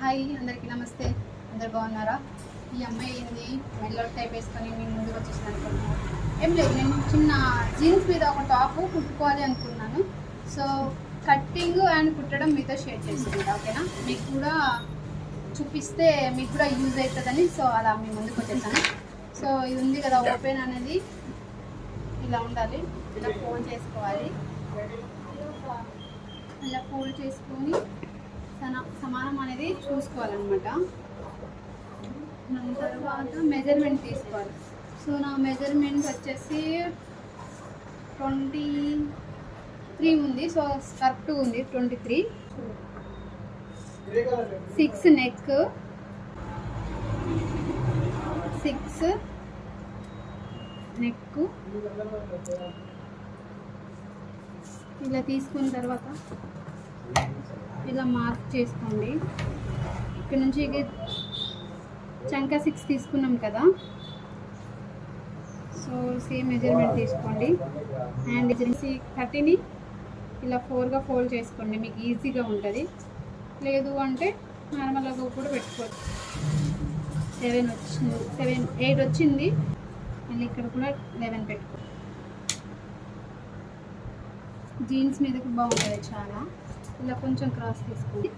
Hi అందరికీ నమస్తే. అందరు బాగున్నారా? ఈ అమ్మాయి ఏంది మెల్లో టైప్ వేసుకొని నేను ముందుకు వచ్చేసాను అనుకున్నాను. ఏం లేదు, నేను చిన్న జీన్స్ మీద ఒక టాప్ కుట్టుకోవాలి అనుకున్నాను. సో కట్టింగ్ అండ్ కుట్టడం మీతో షేర్ చేసుకుంటా, ఓకేనా? మీకు కూడా చూపిస్తే మీకు కూడా యూజ్ అవుతుందని సో అలా మీ ముందుకు వచ్చేసాను. సో ఇది ఉంది కదా, ఓపెన్ అనేది ఇలా ఉండాలి, ఇలా ఫోల్డ్ చేసుకోవాలి. ఇలా ఫోల్డ్ చేసుకొని సమానం అనేది చూసుకోవాలన్నమాట. దాని తర్వాత మెజర్మెంట్ తీసుకోవాలి. సో నా మెజర్మెంట్ వచ్చేసి 23 ఉంది. సో కరెక్ట్గా ఉంది 23. 6 నెక్, 6 నెక్ ఇలా తీసుకున్న తర్వాత ఇలా మార్క్ చేసుకోండి. ఇక్కడ నుంచి చంకా 6 తీసుకున్నాం కదా, సో సేమ్ మెజర్మెంట్ తీసుకోండి. అండ్ 30ని ఇలా 4గా ఫోల్డ్ చేసుకోండి, మీకు ఈజీగా ఉంటుంది. లేదు అంటే నార్మల్గా కూడా పెట్టుకోవచ్చు. 7 వచ్చింది, 8 వచ్చింది. మళ్ళీ ఇక్కడ కూడా 11 పెట్టుకో. జీన్స్ మీదకి బాగుంటుంది చాలా. ఇలా కొంచెం క్రాస్ తీసుకోండి,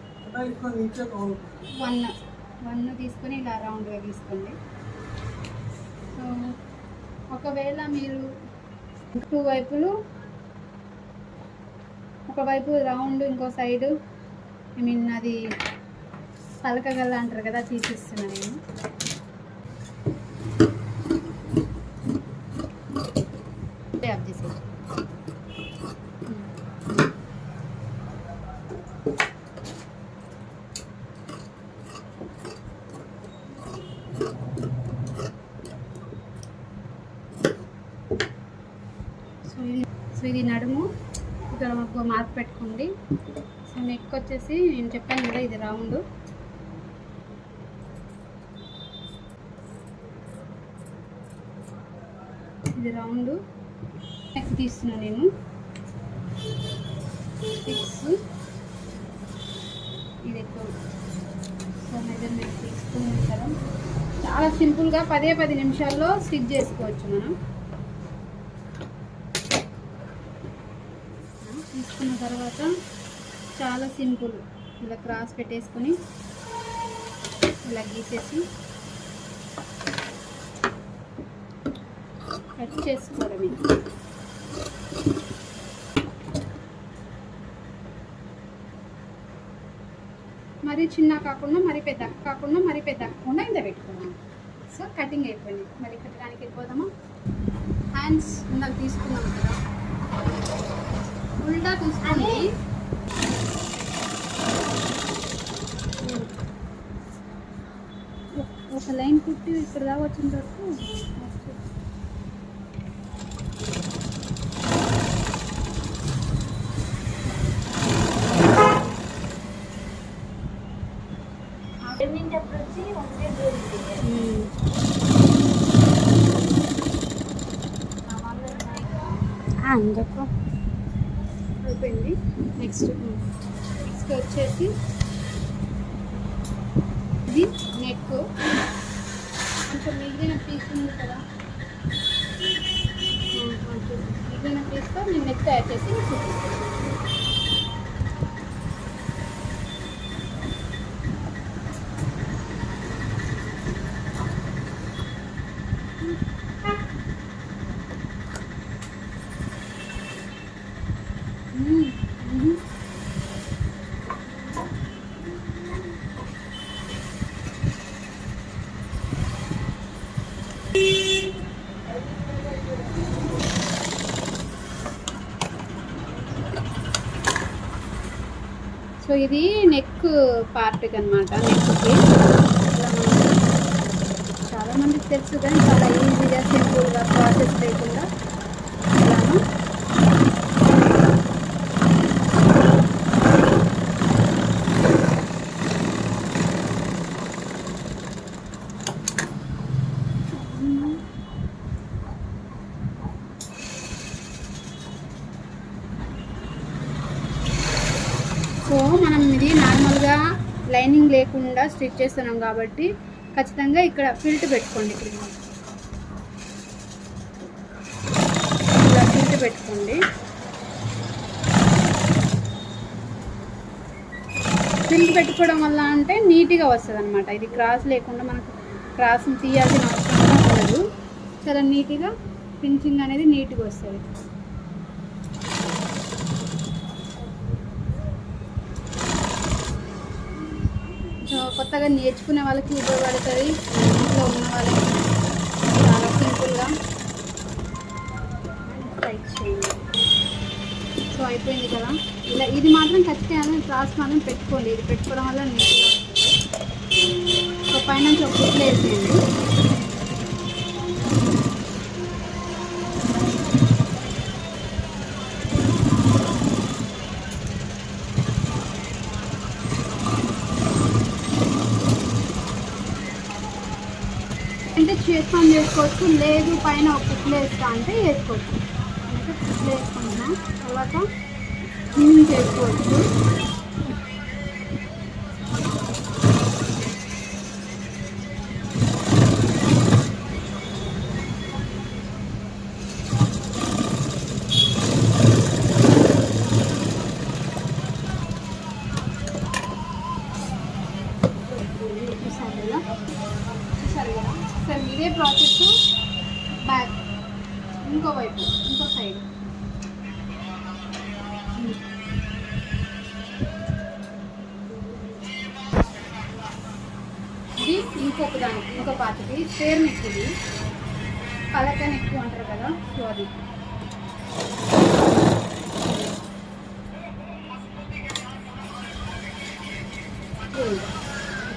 1 తీసుకొని ఇలా రౌండ్గా తీసుకోండి. సో ఒకవేళ మీరు 2 వైపులు, ఒకవైపు రౌండ్ ఇంకో సైడు అది పలకగల అంటారు కదా, తీసిస్తున్నా నేను. ఆఫ్ చేసి సో ఇది నడుము, ఇక్కడ ఒక మార్క్ పెట్టుకోండి. సో నెక్ వచ్చేసి నేను చెప్పాను కదా, ఇది రౌండ్. ఇది రౌండ్ నెక్ తీస్తున్నా నేను. 6 ఇది ఎక్కువ. సో మెజర్మెంట్ తీసుకున్న తర్వాత చాలా సింపుల్గా 10 నిమిషాల్లో స్టిచ్ చేసుకోవచ్చు మనం. తీసుకున్న తర్వాత చాలా సింపుల్, ఇలా క్రాస్ పెట్టేసుకొని ఇలా గీసేసి కట్ చేసుకోవడమే. మరీ చిన్న కాకుండా మరీ పెద్ద కాకుండా మరీ పెద్ద కాకుండా ఇంత పెట్టుకున్నాం. సో కటింగ్ అయిపోయింది. మళ్ళీ కట్టడానికి వెళ్ళిపోదామా? హ్యాండ్స్ ఇందాక తీసుకున్నాం కదా, ఉల్టా తీసుకొని ఒక లైన్ కుట్టి ఇక్కడ దాకా వచ్చిన వరకు అందకు అయిపోయింది. నెక్స్ట్ వచ్చేసి ఇది నెక్. కొంచెం మిగిలిన పీస్ ఉంది కదా, మిగిలిన పీస్తో నేను నెక్ తయారు చేసి చూపిస్తాను. సో ఇది నెక్ పార్ట్కి అనమాట. నెక్కి చాలామందికి తెలుసు కానీ చాలా ఈజీగా సింపుల్గా ప్రాసెస్ లేకుండా ఇలాను సో మనం ఇది నార్మల్గా లైనింగ్ లేకుండా స్టిచ్ చేస్తున్నాం కాబట్టి ఖచ్చితంగా ఇక్కడ ఫిల్ట్ పెట్టుకోండి. ఇక్కడ ఇలా ఫిల్ట్ పెట్టుకోండి. ఫిల్ట్ పెట్టుకోవడం వల్ల అంటే నీట్గా వస్తుంది అనమాట. ఇది క్రాస్ లేకుండా మనకు క్రాస్ని తీయాల్సిన అవసరం ఉండదు. చాలా నీట్గా ఫినిషింగ్ అనేది నీట్గా వస్తుంది. సో కొత్తగా నేర్చుకునే వాళ్ళకి ఉపయోగపడుతుంది. ఇంట్లో ఉన్న వాళ్ళకి చాలా సింపుల్గా ట్రై చేయండి. సో అయిపోయింది కదా. ఇలా ఇది మాత్రం ఖచ్చితంగా క్రాస్ మాత్రం పెట్టుకోండి. ఇది పెట్టుకోవడం వల్ల నీట్గా వస్తుంది. సో పైన ఒక కుట్లు వేసేయండి. అంటే చేసుకొని చేసుకోవచ్చు, లేదు పైన ఒక కుట్లు వేస్తా అంటే వేసుకోవచ్చు. అంటే కుట్లు వేసుకుంటున్నా తర్వాత చేసుకోవచ్చు. సరే ఇదే ప్రాసెస్ బ్యాక్ ఇంకో వైపు ఇంకో సైడ్. ఇది ఇంకొక దానికి ఇంకో పాతకి స్క్వేర్ నెక్, ఇది పలక నెక్ అంటారు కదా. సో అది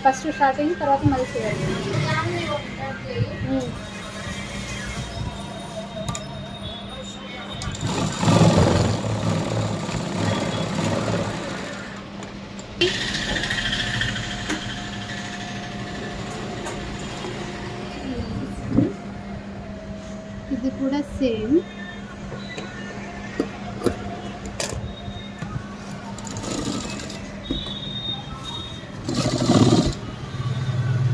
ఫస్ట్ స్టార్టింగ్ తర్వాత మళ్ళీ చేయాలి. ఇది కూడా సేమ్.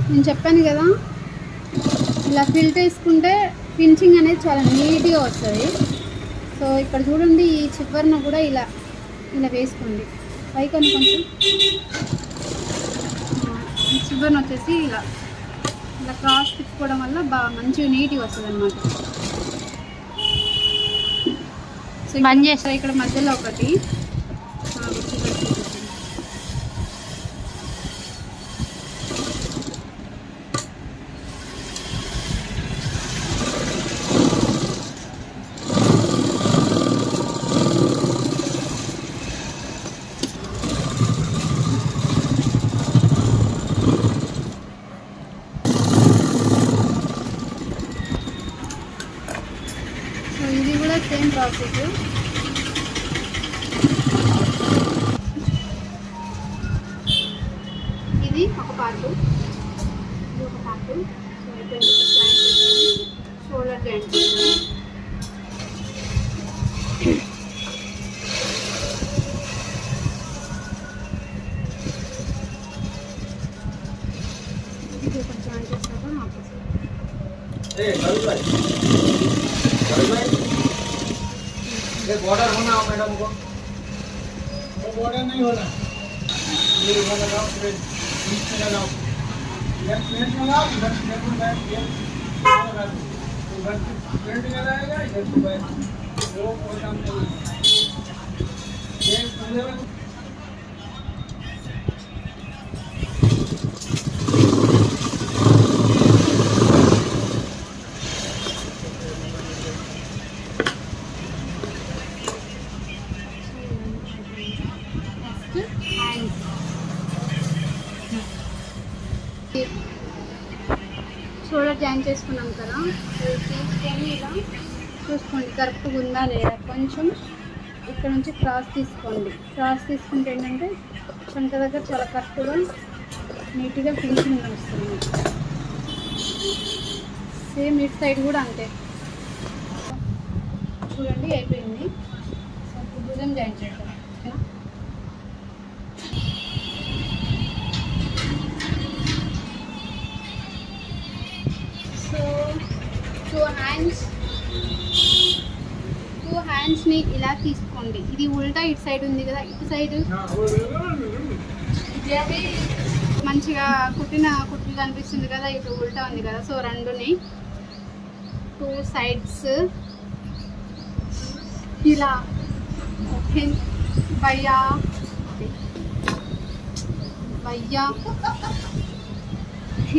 నేను చెప్పాను కదా, ఇలా ఫిల్ట్ వేసుకుంటే ఫినిషింగ్ అనేది చాలా నీట్గా వస్తుంది. సో ఇక్కడ చూడండి, ఈ చివరిన కూడా ఇలా ఇలా వేసుకోండి. పైకి కొంచెం ఈ చివరిన వచ్చేసి ఇలా ఇలా క్రాస్ తిప్పుకోవడం వల్ల బాగా మంచిగా నీట్గా వస్తుంది అనమాట. సో బంద్ చేస్తా. ఇక్కడ మధ్యలో ఒకటి సేమ్ ప్రాసెస్. ఇది ఒక పార్ట్, ఇది ఒక పార్ట్. సో అయితే షోల్డర్ జాయింట్ ఇది ఒక జాయింట్ చేస్తాక ఆపోజిట్. ये बॉर्डर होना हो मैडम को, वो बॉर्डर नहीं होना, ये लगाओ फ्रेंड नीचे लगाओ, ये फ्रेंड लगाओ, इधर फ्रेंड बैठ ये लगा दो, इधर फ्रेंड लगाएगा, इधर से बैठ वो काम नहीं ये पहले షోల్డర్ జాయిన్ చేసుకున్నాం కదా. తీసుకొని ఇలా చూసుకోండి కరెక్ట్గా ఉందా లేదా. కొంచెం ఇక్కడ నుంచి క్రాస్ తీసుకోండి. క్రాస్ తీసుకుంటే ఏంటంటే చంక దగ్గర చాలా కరెక్ట్గా నీట్గా ఫినిషింగ్ వస్తుంది. సేమ్ ఇటు సైడ్ కూడా అంతే. చూడండి అయిపోయింది. భుజం జాయిన్ చేద్దాం. పీస్ని ఇలా తీసుకోండి. ఇది ఉల్టా ఇటు సైడ్ ఉంది కదా, ఇటు సైడ్ మంచిగా కుట్లు కనిపిస్తుంది కదా, ఇటు ఉల్టా ఉంది కదా. సో రెండుని 2 sides ఇలా ఓపెన్ భయ్యా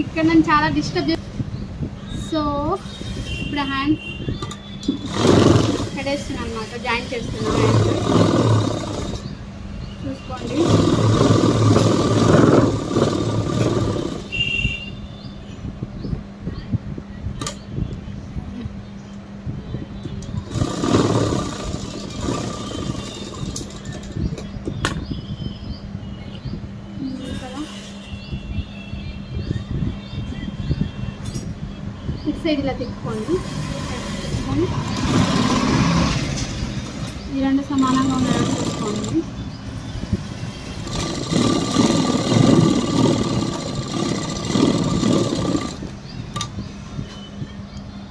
ఇక్కడ నన్ను చాలా డిస్టర్బ్ సో ఇప్పుడు హ్యాండ్స్ కడేస్తున్నాను అనమాట, జాయిన్ చేస్తున్నాను హ్యాండ్స్. చూసుకోండి. ఇటు సైడ్ ఇలా తిప్పుకోండి. ఈ రెండు సమానంగా ఉండేలా చూసుకోండి.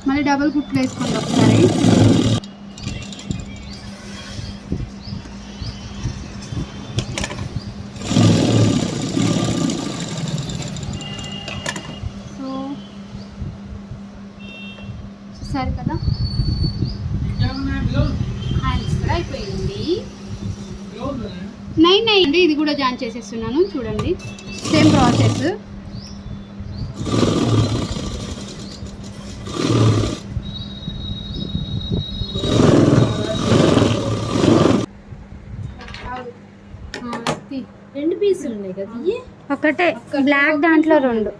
మళ్ళీ డబుల్ కుట్లు వేసుకోండి ఒకసారి. సరే కదా, హ్యాండ్స్ కూడా అయిపోయింది. 9 అండి. ఇది కూడా జాయిన్ చేసేస్తున్నాను. చూడండి, సేమ్ ప్రాసెస్. రెండు పీసులు ఉన్నాయి కదా, ఒకటే బ్లాక్ దాంట్లో 2.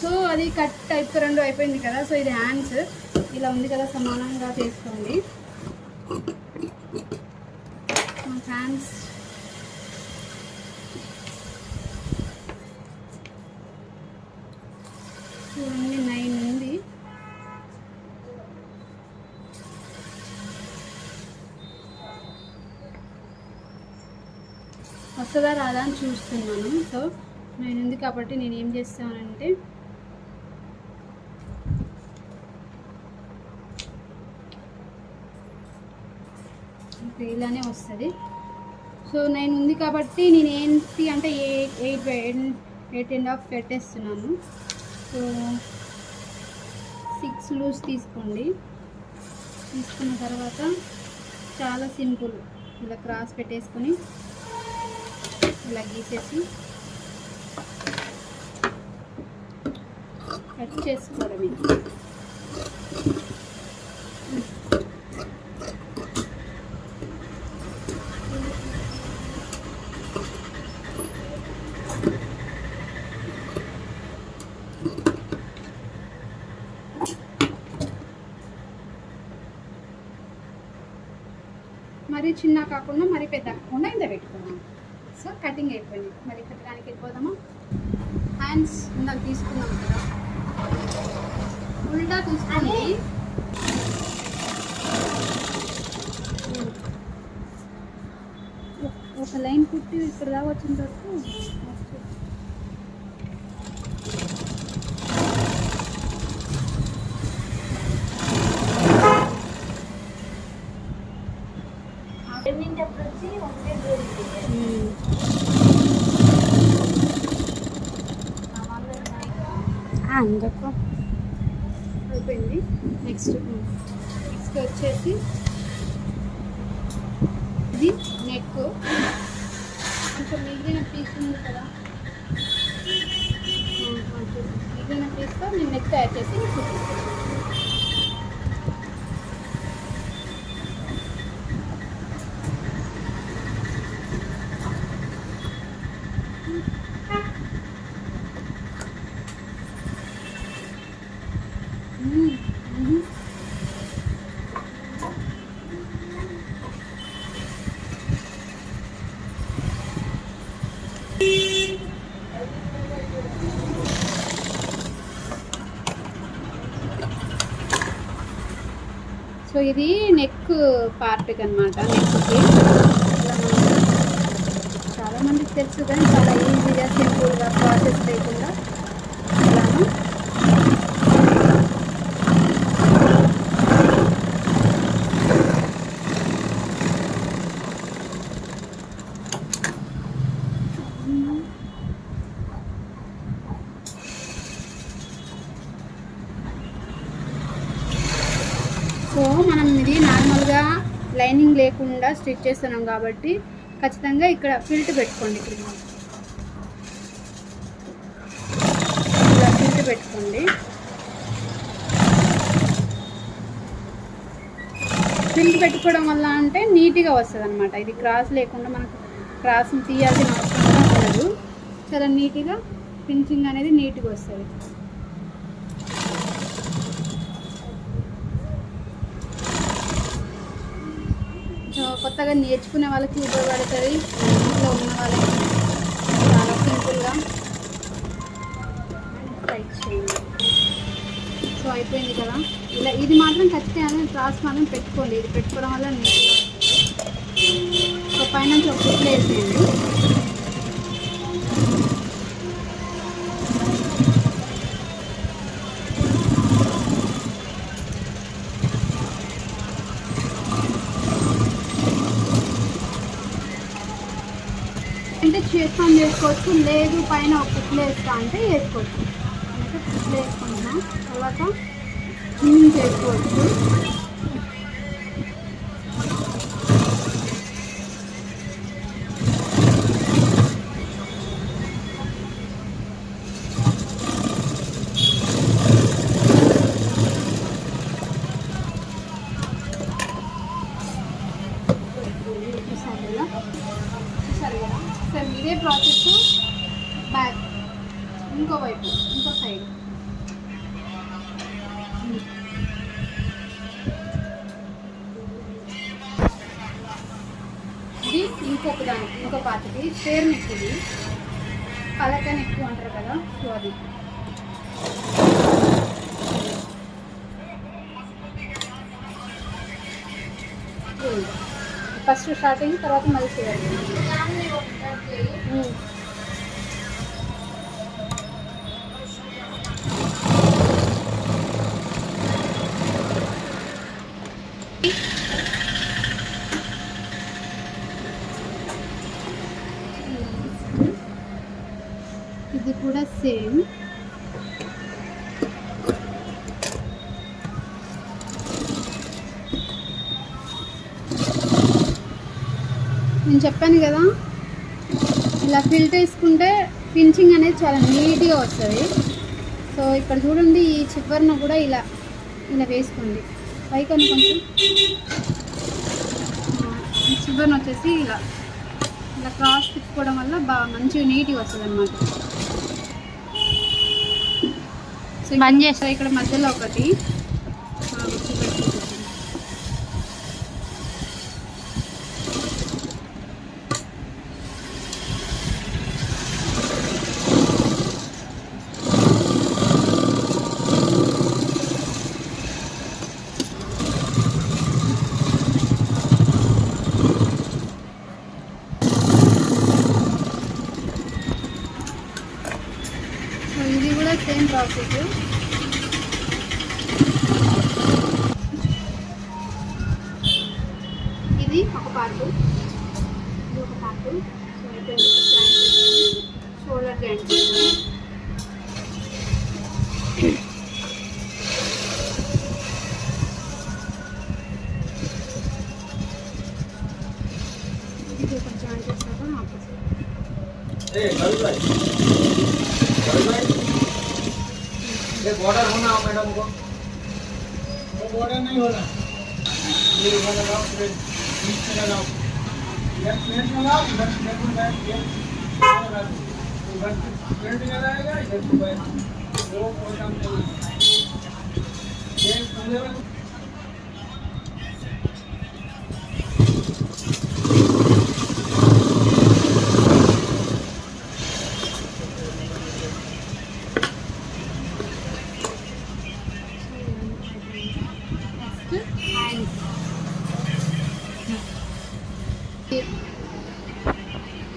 సో అది కట్ టైప్ 2 అయిపోయింది కదా. సో ఇది హ్యాండ్స్ ఇలా ఉంది కదా, సమానంగా చేసుకోండి. హ్యాండ్స్ చూడండి 9 ఉంది. వస్తుందా రాదా అని చూస్తున్నాను. సో 9 ఉంది కాబట్టి నేను ఏం చేస్తానంటే ఇలానే వస్తుంది. సో 9 ఉంది కాబట్టి నేను ఏంటి అంటే 8.5 పెట్టేస్తున్నాను. సో 6 లూజ్ తీసుకోండి. తీసుకున్న తర్వాత చాలా సింపుల్, ఇలా క్రాస్ పెట్టేసుకొని ఇలా గీసేసి కట్ చేసుకోవడమే. మరి చిన్న కాకుండా మరి పెద్ద కాకుండా ఇంత పెట్టుకున్నాం. సో కటింగ్ అయిపోయింది. మరి కట్టడానికి వెళ్ళిపోదామా? హ్యాండ్స్ ఇందాక తీసుకున్నాం కదా, ఉల్టా తీసుకోండి. ఒక లైన్ కుట్టి ఇక్కడ దాకా వచ్చిన తర్వాత అందుకు అయిపోయింది. నెక్స్ట్ వచ్చేసి ఇది నెక్. కొంచెం మిగిలిన పీస్ ఉంది కదా, మిగిలిన పీస్తో నేను నెక్ తయారు చేసి చూపిస్తాను. సో ఇది నెక్ పార్ట్కి అనమాట. నెక్కి చాలామందికి తెలుసు కానీ చాలా ఈజీగా సింపుల్గా ప్రాసెస్ లేకుండా ఇలాను లైనింగ్ లేకుండా స్టిచ్ చేస్తున్నాం కాబట్టి ఖచ్చితంగా ఇక్కడ ఫిల్ట్ పెట్టుకోండి. ఇక్కడ ఇలా ఫిల్ట్ పెట్టుకోండి. ఫిల్ట్ పెట్టుకోవడం వల్ల అంటే నీట్గా వస్తుంది అనమాట. ఇది క్రాస్ లేకుండా మనకు క్రాస్ని తీయాల్సిన అవసరం ఉండదు. చాలా నీట్గా ఫినిషింగ్ అనేది నీట్గా వస్తుంది. కొత్తగా నేర్చుకునే వాళ్ళకి ఉపయోగపడుతుంది. ఇంట్లో ఉన్న వాళ్ళకి చాలా సింపుల్గా టైట్ చేయండి. సో అయిపోయింది కదా. ఇలా ఇది మాత్రం ఖచ్చితంగా క్రాస్ మాత్రం పెట్టుకోండి. ఇది పెట్టుకోవడం వల్ల నీట్గా వస్తుంది. సో పైన ఒక కుట్లు వేసేయండి. అంటే చేస్తాం చేసుకోవచ్చు, లేదు పైన ఒక కుట్లు వేస్తా అంటే వేసుకోవచ్చు. అంటే కుట్లు వేసుకుంటున్నాం, తర్వాత చేసుకోవచ్చు. చూసారు కదా. సేమ్ ఇదే ప్రాసెస్ బ్యాక్ ఇంకో వైపు ఇంకో సైడ్. ఇది ఇంకొక దానికి ఇంకో పాతది స్పేర్ నెక్. ఇది పలక నెక్ అంటారు కదా. సో అది ఫస్ట్ స్టార్టింగ్, తర్వాత మళ్ళీ చేయాలి. ఇది కూడా సేమ్. నేను చెప్పాను కదా, ఇలా ఫిల్ట్ వేసుకుంటే ఫినిషింగ్ అనేది చాలా నీట్గా వస్తుంది. సో ఇక్కడ చూడండి, ఈ చివరిన కూడా ఇలా ఇలా వేసుకోండి. పైకని కొంచెం ఈ చివరిన వచ్చేసి ఇలా ఇలా క్రాస్ తిప్పుకోవడం వల్ల బాగా మంచిగా నీట్గా వస్తుంది అనమాట. సో బంద్ చేస్తా. ఇక్కడ మధ్యలో ఒకటి ఇది కూడా సేమ్ ప్రాసెస్. ఇది ఒక పార్ట్, ఇది ఒక పార్ట్. సో అయితే షోల్డర్ జాయింట్ చేస్తాను. ఇది ఒక జాయింట్ చేస్తాక ఆపోజిట్. ये बॉर्डर होना हो मैडम को, वो बॉर्डर नहीं होना, ये वाला लगाओ, फिर बीच में लगाओ, इधर प्लेट लगाओ, इधर प्लेट लगाओ, ये लगा दो, इधर प्लेट लगाएगा, इधर सुबह वो कोई काम नहीं है। ये पूरे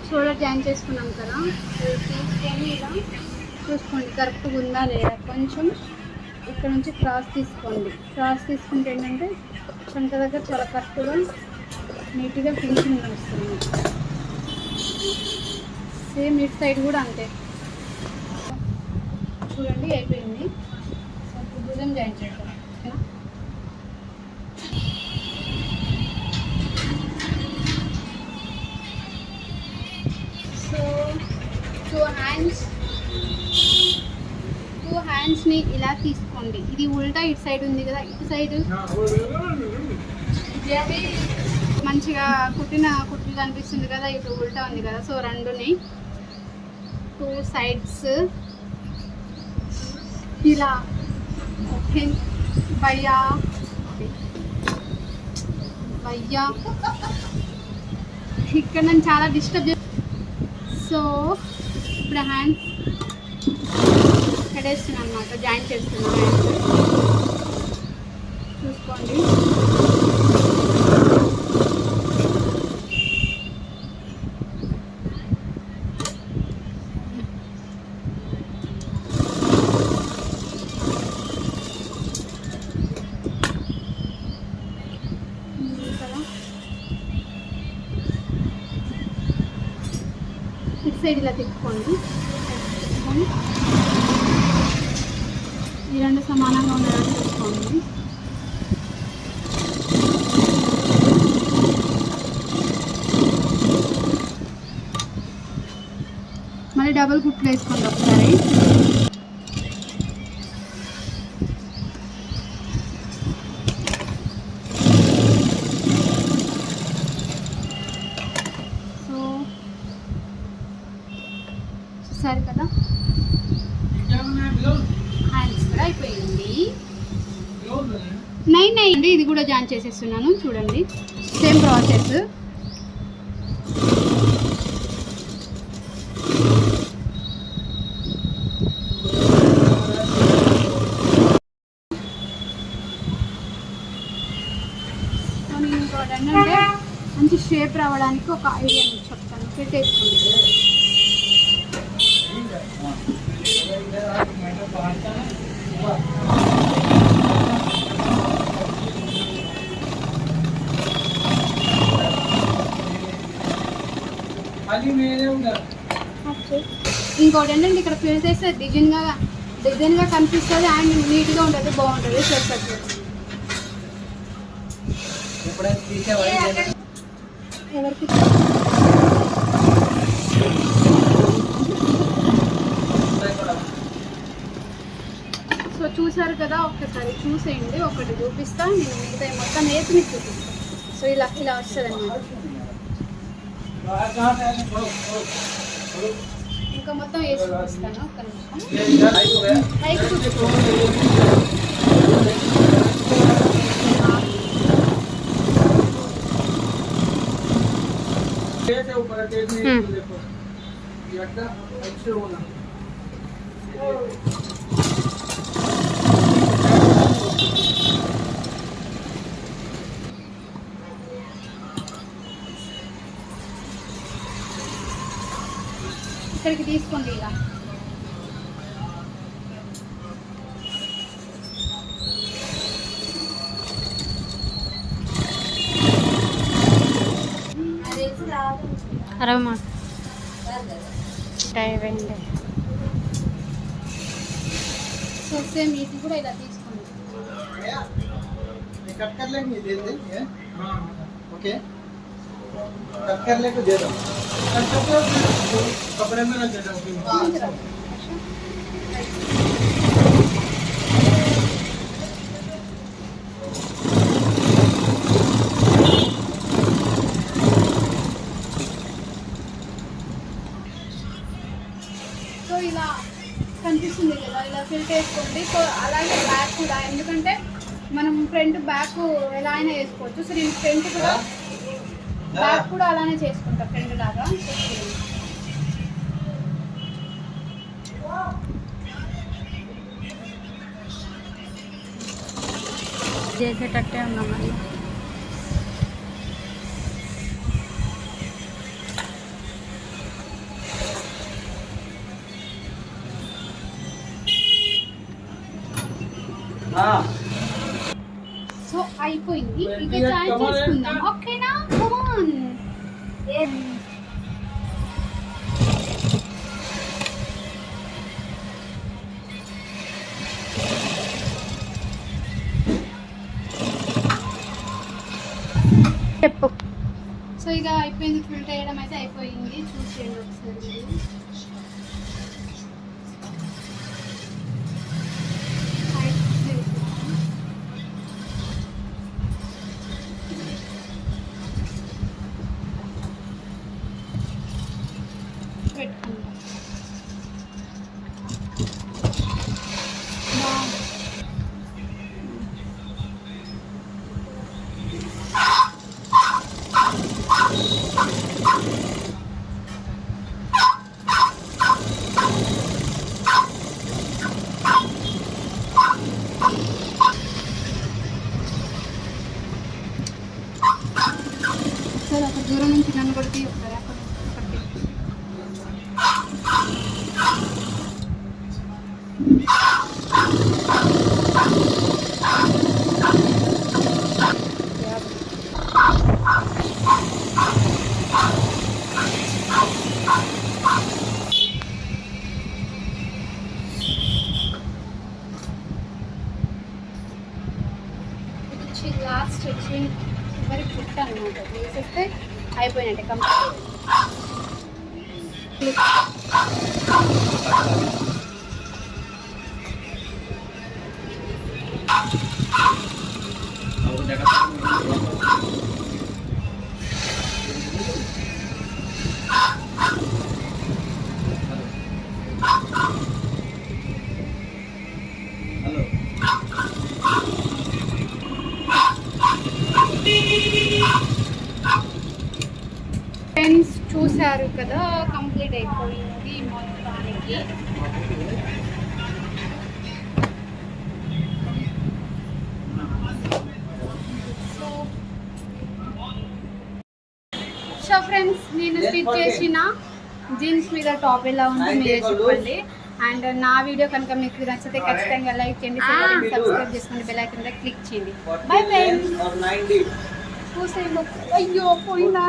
షోల్డర్ జాయిన్ చేసుకున్నాం కదా. తీసుకొని ఇలా చూసుకోండి కరెక్ట్గా ఉందా లేదా. కొంచెం ఇక్కడ నుంచి క్రాస్ తీసుకోండి. క్రాస్ తీసుకుంటే ఏంటంటే చంట దగ్గర చాలా కరెక్ట్గా నీట్గా ఫినిషింగ్ వస్తుంది. సేమ్ ఇటు సైడ్ కూడా అంతే. చూడండి అయిపోయింది. సో భుజం జాయిన్ చేద్దాం. టూ హ్యాండ్స్ని ఇలా తీసుకోండి. ఇది ఉల్టా ఇటు సైడ్ ఉంది కదా, ఇటు సైడ్ మంచిగా కుట్లు కనిపిస్తుంది కదా, ఇటు ఉల్టా ఉంది కదా. సో రెండుని టూ సైడ్స్ ఇలా ఓపెన్ భయ్యా ఇక్కడ నన్ను చాలా డిస్టర్బ్ సో ఇప్పుడు హ్యాండ్స్ కడేస్తున్నాను అనమాట, జాయిన్ చేస్తున్నాను హ్యాండ్స్ చూసుకోండి. ఇటు సైడ్ ఇలా తిప్పుకోండి. ఈ రెండు సమానంగా ఉండేటట్టు చూసుకోండి. మళ్ళీ డబుల్ కుట్లు వేసుకోండి ఒకసారి. సరే కదా, హ్యాండ్స్ కూడా అయిపోయింది. నైన్ అండి, ఇది కూడా జాయిన్ చేసేస్తున్నాను చూడండి, సేమ్ ప్రాసెస్. ఇంకోటి ఏంటంటే మంచి షేప్ రావడానికి ఒక ఐడియా మీకు చెప్తాను, పెట్టేసుకోండి. ఇంకోటి ఏంటంటే ఇక్కడ ఫిల్ చేస్తే డిజైన్గా కనిపిస్తుంది అండ్ నీట్గా ఉంటుంది, బాగుంటుంది. చెప్పచ్చు ఎవరికి సో చూసారు కదా, ఒక్కసారి చూసేయండి. ఒకటి చూపిస్తా, నేను మిగతా మొత్తం వేసి మీకు చూపిస్తాను. సో ఇలా వస్తుంది అన్నమాట. ఇంకా మొత్తం వేసి చూపిస్తాను. ఒక్క నిమిషం పైకి చూపిస్తాను. ఇక్కడికి తీసుకోండి ఇలా. అరవమా సో సేమ్ ఇది కూడా ఇలా తీసుకోండి. कट कर लेंगे दे दे ये ओके कट कर ले को दे दो कट करके कपड़े में रख देता हूं. సో ఇలా కనిపిస్తుంది కదా, ఇలా ఫిల్ చేసుకోండి. సో అలాగే బ్యాక్ కూడా, ఎందుకంటే మనం ఫ్రంట్ బ్యాక్ ఎలా అయినా వేసుకోవచ్చు. సో నేను ఫ్రంట్ కూడా బ్యాక్ కూడా అలానే చేసుకుంటా, ఫ్రంట్ లాగా. చేసేటట్టే ఉన్నాం అది. సో అయిపోయింది, ఇక జాయిన్ చేసుకుందాం. ఓకేనా? కమాన్. చెప్పు. సో ఇక అయిపోయింది, ఫిల్టర్ చేయడం అయితే అయిపోయింది. చూసేయండి ఒకసారి. లాస్ట్ వచ్చి మరి ఫిట్ అనమాట వేసేస్తే అయిపోయినట్టే కంప్లీట్. ఫ్రెండ్స్ చూసారు కదా, కంప్లీట్ అయిపోయింది మొత్తానికి. సో ఫ్రెండ్స్, నేను స్టిచ్ చేసిన జీన్స్ మీద టాప్ ఎలా ఉందో మీరే చెప్పండి. అండ్ నా వీడియో కనుక మీకు నచ్చితే ఖచ్చితంగా లైక్ చేయండి, సబ్స్క్రైబ్ చేసుకోండి, బెల్ ఐకాన్ మీద క్లిక్ చేయండి. Bye friends. అయ్యో పోయిందా.